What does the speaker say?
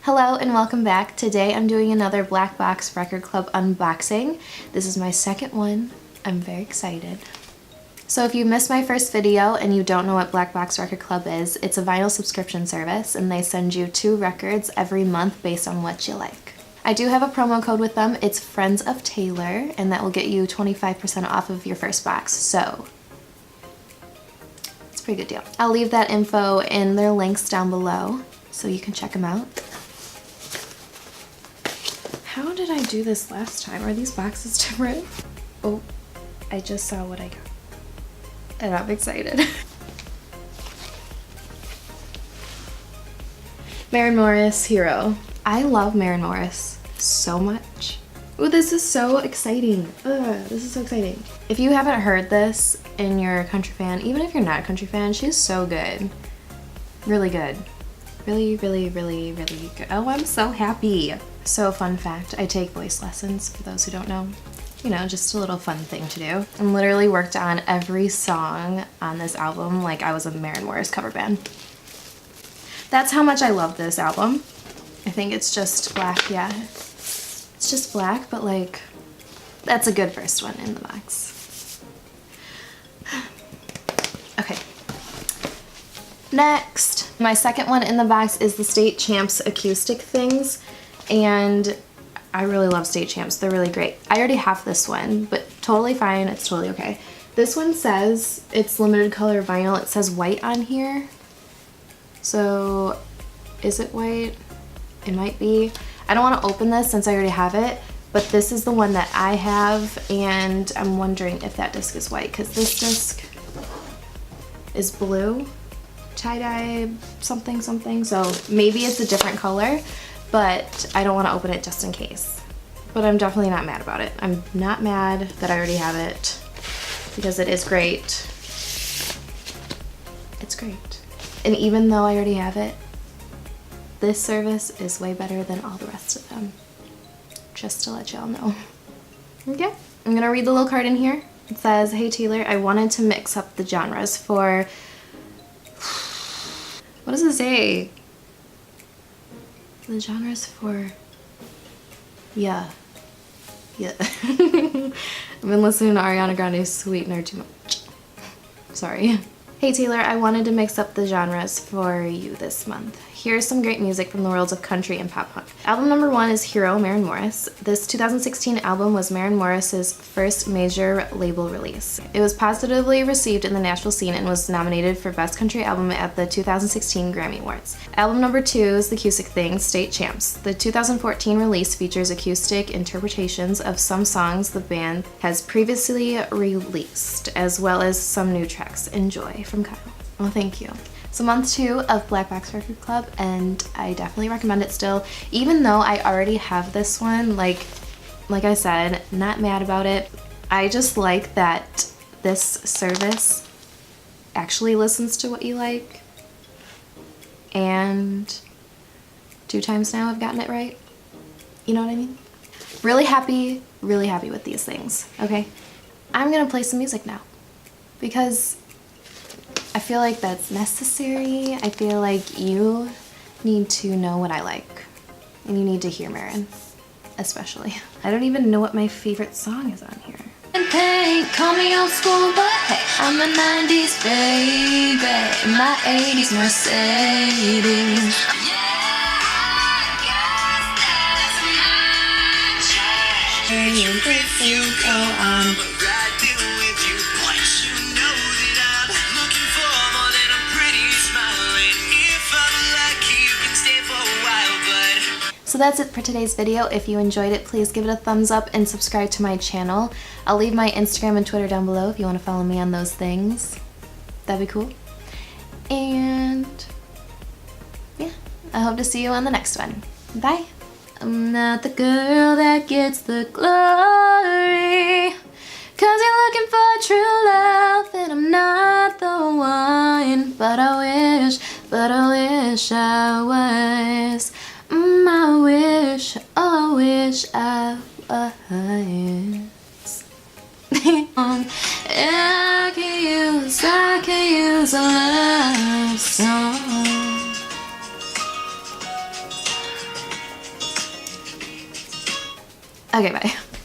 Hello and welcome back. Today I'm doing another Black Box Record Club unboxing. This is my second one. I'm very excited. So if you missed my first video and you don't know what Black Box Record Club is, it's a vinyl subscription service and they send you 2 records every month based on what you like. I do have a promo code with them. It's Friends of Taylor and that will get you 25% off of your first box. So it's a pretty good deal. I'll leave that info in their links down below so you can check them out. How did I do this last time? Are these boxes different? Oh, I just saw what I got. And I'm excited. Maren Morris, Hellllo. I love Maren Morris so much. Oh, this is so exciting. This is so exciting. If you haven't heard this and you're a country fan, even if you're not a country fan, she's so good. Really good. Really, really, really, really good. Oh, I'm so happy. So fun fact, I take voice lessons for those who don't know. You know, just a little fun thing to do. I literally worked on every song on this album like I was a Maren Morris cover band. That's how much I love this album. I think it's just black, yeah. It's just black, but like, that's a good first one in the box. Okay. Next, my second one in the box is the State Champs acoustic things. And I really love State Champs. They're really great. I already have this one, but totally fine. It's totally okay. This one says it's limited color vinyl. It says white on here. So is it white? It might be. I don't want to open this since I already have it, but this is the one that I have, and I'm wondering if that disc is white because this disc is blue. Tie-dye something something. So maybe it's a different color. But I don't want to open it just in case. But I'm definitely not mad about it. I'm not mad that I already have it because it is great. It's great. And even though I already have it, this service is way better than all the rest of them. Just to let y'all know. Okay, I'm gonna read the little card in here. It says, "Hey Taylor, I wanted to mix up the genres for..." What does it say? The genres for, yeah. I've been listening to Ariana Grande's Sweetener too much. Sorry. Hey Taylor, I wanted to mix up the genres for you this month. Here's some great music from the worlds of country and pop punk. Album number 1 is Hellllo, Maren Morris. This 2016 album was Maren Morris's first major label release. It was positively received in the Nashville scene and was nominated for Best Country Album at the 2016 Grammy Awards. Album number 2 is The Acoustic Thing, State Champs. The 2014 release features acoustic interpretations of some songs the band has previously released, as well as some new tracks. Enjoy. From Kyle. Well, thank you. So month 2 of Black Box Record Club, and I definitely recommend it still, even though I already have this one. Like I said, not mad about it. I just like that this service actually listens to what you like, and 2 times now I've gotten it right. You know what I mean? Really happy with these things. Okay, I'm gonna play some music now because I feel like that's necessary. I feel like you need to know what I like. And you need to hear Maren, especially. I don't even know what my favorite song is on here. Hey, call me old school, but hey, I'm a 90s baby. My 80s Mercedes. If you go on. So that's it for today's video. If you enjoyed it, please give it a thumbs up and subscribe to my channel. I'll leave my Instagram and Twitter down below if you want to follow me on those things. That'd be cool. And yeah, I hope to see you on the next one. Bye. I'm not the girl that gets the glory, 'cause you're looking for true love and I'm not the one. But I wish I was. I wish I was. I can use a love song. Okay, bye.